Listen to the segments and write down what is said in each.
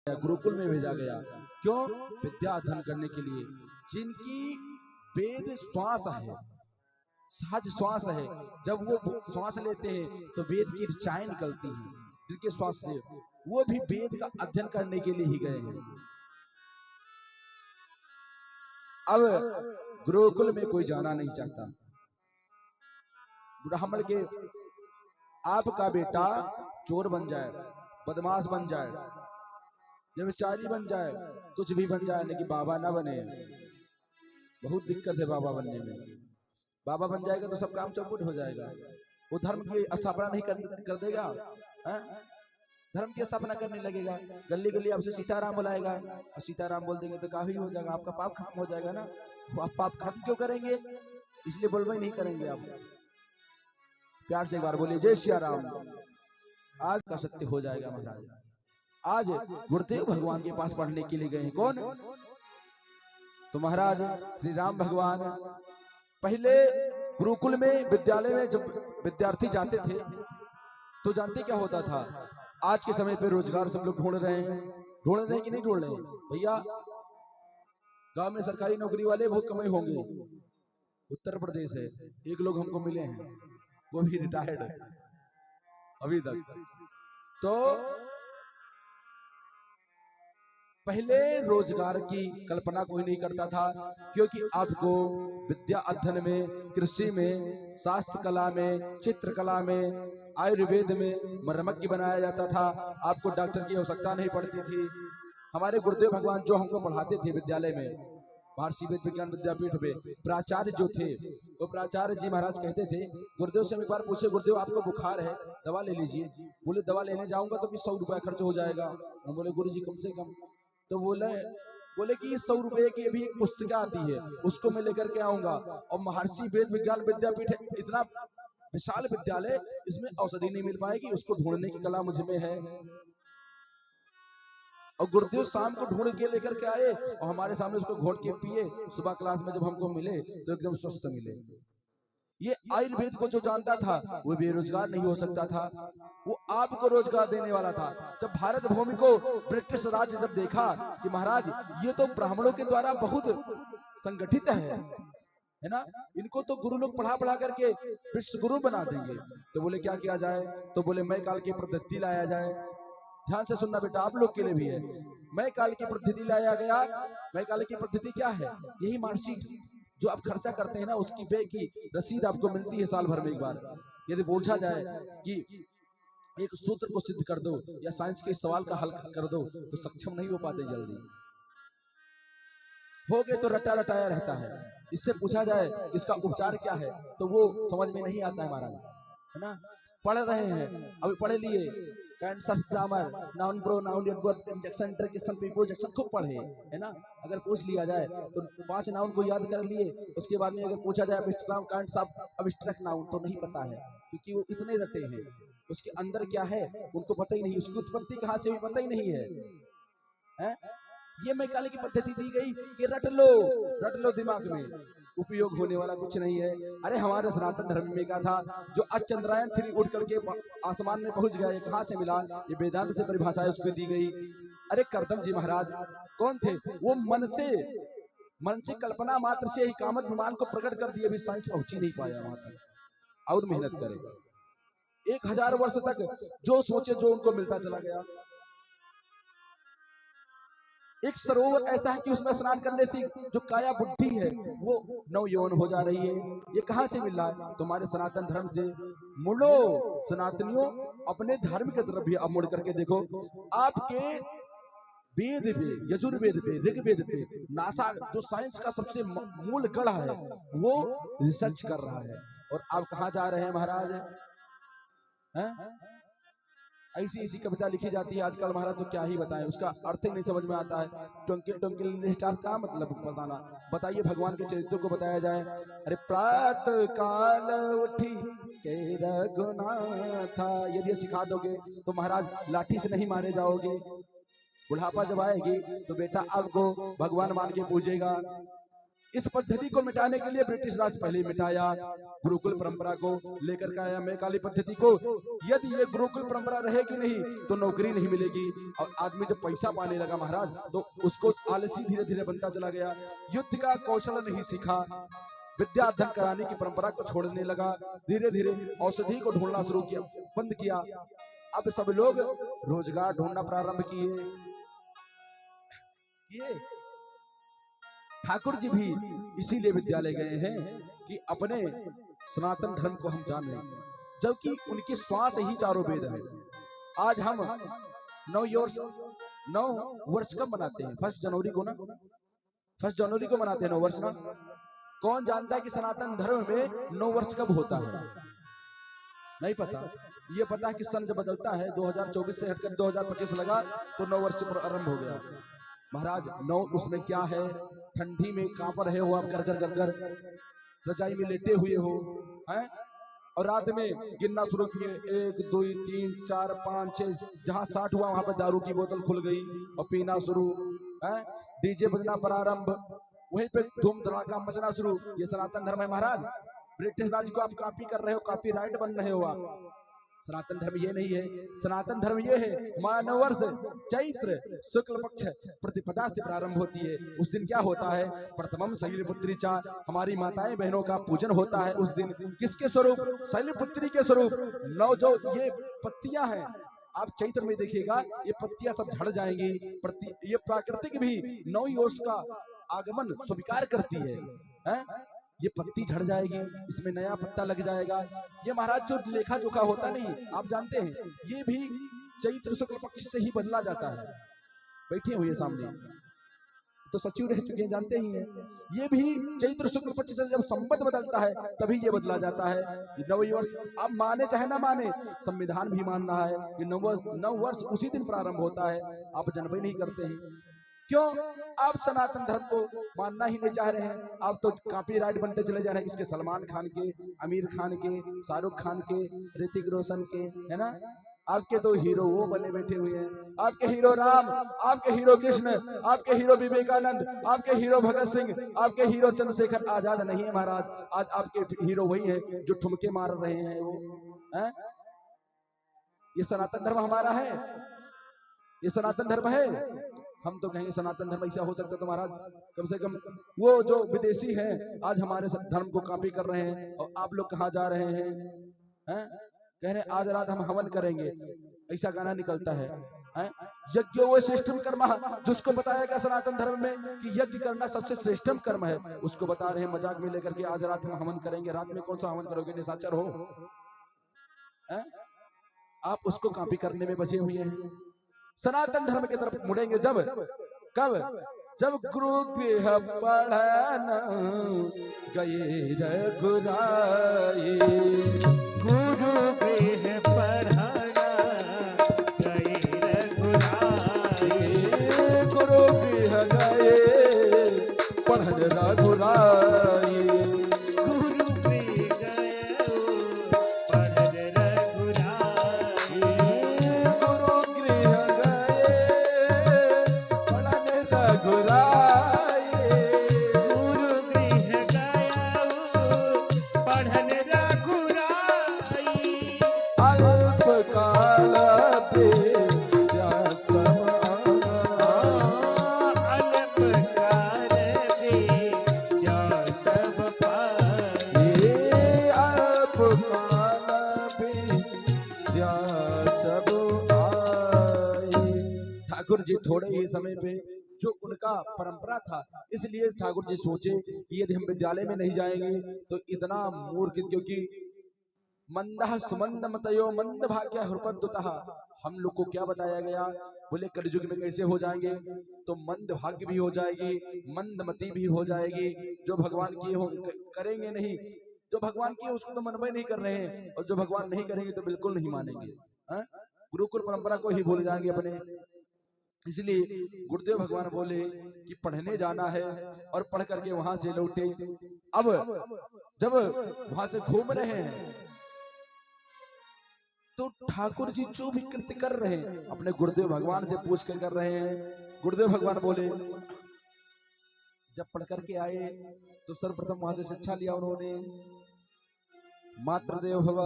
गुरुकुल में भेजा गया। क्यों? विद्या अध्ययन करने के लिए। जिनकी वेद श्वास है, सहज श्वास है, जब वो श्वास लेते हैं तो वेद की ऋचाएं निकलती हैं जिनके श्वास से, वो भी वेद का अध्ययन करने के लिए ही गए हैं। अब गुरुकुल में कोई जाना नहीं चाहता। ब्राह्मण के आपका बेटा चोर बन जाए, बदमाश बन जाए, व्यभिचारी बन जाए, कुछ भी बन जाए, लेकिन बाबा ना बने, बहुत दिक्कत है बाबा बनने में। बाबा बन जाएगा तो सब काम चौपट हो जाएगा। वो धर्म की स्थापना नहीं कर देगा, धर्म की स्थापना करने लगेगा, गली गली आपसे सीताराम बुलाएगा, और सीताराम बोल देंगे तो काफी हो जाएगा, आपका पाप खत्म हो जाएगा ना। वो आप पाप खत्म क्यों करेंगे? इसलिए बोलवा ही नहीं करेंगे आप। प्यार से एक बार बोलिए जय सिया राम। आज का सत्य हो जाएगा महाराज। आज गुरुदेव भगवान के पास पढ़ने के लिए गए हैं। कौन? तो महाराज श्री राम भगवान पहले गुरुकुल में, विद्यालय में जब विद्यार्थी जाते थे तो जानते क्या होता था? आज के समय पे रोजगार सब लोग ढूंढ रहे हैं कि नहीं ढूंढ रहे हैं भैया? गांव में सरकारी नौकरी वाले बहुत कम ही होंगे। उत्तर प्रदेश है, एक लोग हमको मिले हैं, वो भी रिटायर्ड अभी तक। तो पहले रोजगार की कल्पना कोई नहीं करता था, क्योंकि आपको विद्या अध्ययन में, कृषि में, शास्त्र कला में, चित्रकला में, आयुर्वेद में मरमज्ञ बनाया जाता था। आपको डॉक्टर की आवश्यकता नहीं पड़ती थी। हमारे गुरुदेव भगवान जो हमको पढ़ाते थे विद्यालय में, महर्षि वेद विज्ञान विद्यापीठ में प्राचार्य जो थे, वो प्राचार्य जी महाराज कहते थे, गुरुदेव से एक बार पूछे, गुरुदेव आपको बुखार है, दवा ले लीजिए। बोले दवा लेने जाऊंगा तो भी 100 रुपया खर्च हो जाएगा। हम बोले गुरु जी कम से कम। तो बोले कि 100 रुपए की अभी एक पुस्तिका आती है, उसको मैं लेकर के आऊंगा। और महर्षि वेद विज्ञान विद्यापीठ इतना विशाल विद्यालय, इसमें औषधि नहीं मिल पाएगी, उसको ढूंढने की कला मुझ में है। और गुरुदेव शाम को ढूंढ के लेकर के आए और हमारे सामने उसको घोट के पिए। सुबह क्लास में जब हमको मिले तो एकदम स्वस्थ मिले। ये आयुर्वेद को जो जानता था वो बेरोजगार नहीं हो सकता था, वो आपको रोजगार देने वाला था। जब भारत भूमि को ब्रिटिश राज्य जब देखा कि महाराज ये तो ब्राह्मणों के द्वारा बहुत संगठित है ना, इनको तो गुरु लोग पढ़ा पढ़ा करके विश्व गुरु बना देंगे, तो बोले क्या किया जाए? तो बोले मय काल की पद्धति लाया जाए। ध्यान से सुनना बेटा, आप लोग के लिए भी है। मय काल की पद्धति लाया गया। मय काल की पद्धति क्या है? यही मार्कशीट जो आप खर्चा करते हैं ना, उसकी व्यय की रसीद आपको मिलती है साल भर में एक बार। यदि पूछा जाए कि एक सूत्र को सिद्ध कर दो या साइंस के सवाल का हल कर दो, तो सक्षम नहीं हो पाते जल्दी। हो गए तो रटा रटाया रहता है। इससे पूछा जाए इसका उपचार क्या है, तो वो समझ में नहीं आता है महाराज, है ना। पढ़ रहे हैं, अभी पढ़े लिए kinds of grammar, noun pronoun adverb conjunction interjection preposition खूब पढ़े, है ना। अगर पूछ लिया जाए तो 5 नाउन को याद कर लिए, उसके बाद में अगर पूछा जाए काइंड्स ऑफ अब्स्ट्रैक्ट नाउन, तो नहीं पता है, क्योंकि वो इतने रटे हैं। उसके अंदर क्या है उनको पता ही नहीं, उसकी उत्पत्ति कहाँ से भी पता ही नहीं है? ये मय काल की पद्धति दी गई कि रट लो दिमाग में, उपयोग होने वाला कुछ नहीं है। अरे हमारे सनातन धर्म में क्या था, जो आज चंद्रयान 3 उड़ करके आसमान में पहुंच गया, ये कहां से मिला? ये वेदांत से परिभाषा उसको दी गई। अरे करदम जी महाराज कौन थे? वो मन से कल्पना मात्र से ही कामत विमान को प्रकट कर दिए, अभी साइंस पहुंच ही नहीं पाया वहां तक। और मेहनत करे, 1000 वर्ष तक जो सोचे जो उनको मिलता चला गया। एक सरोवर ऐसा है कि उसमें स्नान करने से जो काया बुद्धि है वो नवयौवन हो जा रही है। ये कहां से मिल रहा है? तुम्हारे सनातन धर्म से। मुड़ो सनातनियों, अपने धर्म की तरफ भी अब मुड़ करके देखो। आपके वेद पे, यजुर्वेद पे, ऋग्वेद पे नासा जो साइंस का सबसे मूल गढ़ है वो रिसर्च कर रहा है, और आप कहां जा रहे हैं महाराज? हैं? ऐसी कविता लिखी जाती है आजकल महाराज, तो क्या ही बताएं, उसका अर्थ ही नहीं समझ में आता है। ट्विंकल ट्विंकल लिटिल स्टार का मतलब बताना, बताइए भगवान के चरित्रों को बताया जाए। अरे प्रातः काल उठी के रघुनाथा, यदि सिखा दोगे तो महाराज लाठी से नहीं मारे जाओगे। बुढ़ापा जब आएगी तो बेटा आपको भगवान मान के पूजेगा। इस पद्धति को मिटाने के लिए ब्रिटिश राज पहले मिटाया, गुरुकुल परंपरा को लेकर के आया मैकाले पद्धति को। यदि ये गुरुकुल परंपरा रहेगी नहीं तो नौकरी नहीं मिलेगी, और आदमी जब पैसा पाने लगा महाराज तो उसको आलसी धीरे धीरे बनता चला गया, युद्ध का कौशल नहीं सीखा, विद्या अध्ययन कराने की परंपरा को छोड़ने लगा, धीरे धीरे औषधि को ढूंढना शुरू किया, बंद किया। अब सब लोग रोजगार ढूंढना प्रारंभ किए। ठाकुर जी भी इसीलिए विद्यालय गए हैं कि अपने सनातन धर्म को हम जानें, जबकि उनकी श्वास ही चारों वेद है। आज हम 9 वर्ष कब मनाते हैं? 1 जनवरी को ना, 1 जनवरी को मनाते हैं 9 वर्ष ना। कौन जानता है कि सनातन धर्म में 9 वर्ष कब होता है? नहीं पता। ये पता है कि सन जब बदलता है 2024 से हटकर 2025 लगा तो 9 वर्ष प्रारंभ हो गया। महाराज 9 उसमें क्या है? ठंडी में कांप रहे हो आप, गरगर रजाई में लेटे हुए हो हैं, और रात में गिनना शुरू किए 1 2 3 4 5 6, जहां 60 हुआ वहां पर दारू की बोतल खुल गई और पीना शुरू है, डीजे बजना प्रारंभ, वहीं पे धूम धड़ाका मचना शुरू। ये सनातन धर्म है महाराज। ब्रिटिश राज को आप कॉपी कर रहे हो, कॉपी राइट बन रहे हो आप। सनातन धर्म ये नहीं है। सनातन धर्म ये है मानव वर्ष चैत्र शुक्ल पक्ष प्रतिपदा से प्रारंभ होती है। उस दिन क्या होता है? प्रथमम शैलपुत्री चा, हमारी माताएं बहनों का पूजन होता है उस दिन। किसके स्वरूप? शैलपुत्री के स्वरूप। 9 जो ये पत्तियां हैं, आप चैत्र में देखिएगा ये पत्तियां सब झड़ जाएंगी। ये प्राकृतिक भी 9 ओस का आगमन स्वीकार करती है? ये पत्ती झड़ जाएगी, इसमें नया पत्ता लग जाएगा। ये महाराज जो लेखा जोखा होता नहीं, आप जानते हैं, ये भी चैत्र शुक्ल पक्ष से ही बदला जाता है। बैठे हुए सामने तो सचिव रह चुके हैं, जानते ही हैं। ये भी चैत्र शुक्ल पक्ष से जब संवत बदलता है तभी ये बदला जाता है। 9 वर्ष आप माने चाहे ना माने, संविधान भी मान रहा है कि 9 वर्ष उसी दिन प्रारंभ होता है। आप जनवरी नहीं करते हैं, क्यों? आप सनातन धर्म को मानना ही नहीं चाह रहे हैं। आप तो कॉपीराइट बनते चले जा रहे हैं, किसके? सलमान खान के, आमिर खान के, शाहरुख खान के, ऋतिक रोशन के, है ना। आपके तो हीरो वो बने बैठे हुए हैं। आपके हीरो राम, आपके हीरो कृष्ण, आपके हीरो विवेकानंद, आपके हीरो भगत सिंह, आपके हीरो चंद्रशेखर आजाद नहीं है महाराज। आज आपके हीरो वही है जो ठुमके मार रहे हैं वो है? ये सनातन धर्म हमारा है? ये सनातन धर्म है? हम तो कहेंगे सनातन धर्म ऐसा हो सकता तो महाराज कम से कम वो जो विदेशी हैं आज हमारे धर्म को कॉपी कर रहे हैं, और आप लोग कहाँ जा रहे हैं? कह रहे आज रात हम हवन करेंगे, ऐसा गाना निकलता है। यज्ञ वो श्रेष्ठम कर्म, जिसको बताया गया सनातन धर्म में कि यज्ञ करना सबसे श्रेष्ठम कर्म है, उसको बता रहे हैं मजाक में लेकर के आज रात हम हवन करेंगे। रात में कौन सा हवन करोगे? निशाचर हो? आप उसको कॉपी करने में बचे हुए हैं। सनातन धर्म की तरफ मुड़ेंगे जब, कब? जब गुरु गृह पढ़न गए रघुराई, गुरु गृह पढ़न गए रघुराई, गुरु गृह गए पढ़न रघुराई, गुरु गृह गए पढ़न रघुराई, गुरु गृह गए पढ़न रघुराई, गुरु गृह गए पढ़न रघुराई, अल्प काल विद्या अल्प काल विद्या सब पाई, अल्प काल विद्या सब आई। ठाकुर जी थोड़े ही समय पे जो उनका परंपरा था, इसलिए ठाकुर जी सोचे कि यदि हम विद्यालय में नहीं जाएंगे तो इतना मूर्ख, क्योंकि मंदः सुमंद मतयो मंद भाग्य हृपद्युतः, हम लोग को क्या बताया गया? बोले कलयुग में कैसे हो जाएंगे? तो मंद भाग्य भी हो जाएगी, मंदमती भी हो जाएगी। जो भगवान किए हो करेंगे नहीं, जो भगवान किए उसको तो मनवे नहीं कर रहे हैं, और जो भगवान नहीं करेंगे तो बिल्कुल नहीं मानेंगे। गुरुकुल परंपरा को ही भूल जाएंगे अपने। इसलिए गुरुदेव भगवान बोले कि पढ़ने जाना है, और पढ़ करके वहां से लौटे। अब जब वहां से घूम रहे हैं तो ठाकुर जी जो भी कृत्य कर रहे हैं अपने गुरुदेव भगवान से पूछ कर रहे हैं। गुरुदेव भगवान बोले जब पढ़ करके आए तो सर्वप्रथम वहां से शिक्षा लिया उन्होंने। मातृदेव भव,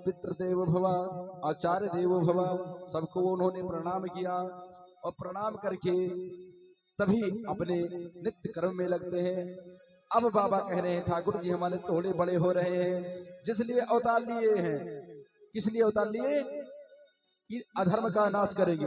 पितृदेव भव, आचार्य देवो भव, सबको उन्होंने प्रणाम किया और प्रणाम करके तभी अपने नित्य कर्म में लगते हैं। अब बाबा कह रहे हैं ठाकुर जी हमारे थोड़े बड़े हो रहे हैं, जिसलिए अवतार लिए हैं। किस लिए अवतार लिए? कि अधर्म का नाश करेंगे।